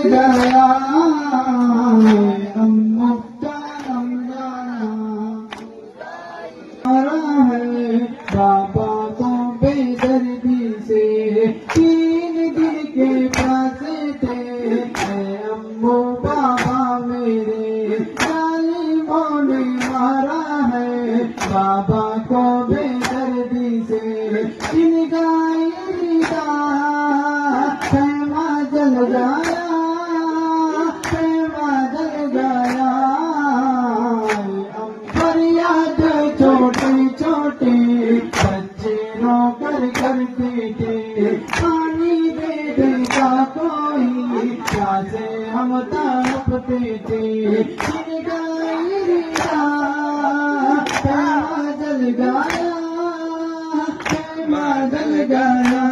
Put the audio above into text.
گیا اماں کا رمضان ہے بابا کو بے دردی سے 3 دن کے پیاسے تھے اے امو بابا میرے ظالموں نے مارا ہے بابا کو بے دردی سے ان کا خیمہ جل گیا خیمہ جل گیا فریاد چھوٹے چھوٹے بچے رو کر کرتے تھے پانی دے دے گا کوئی پیاسے ہم تڑپتے تھے خیمہ جل گیا خیمہ جل گیا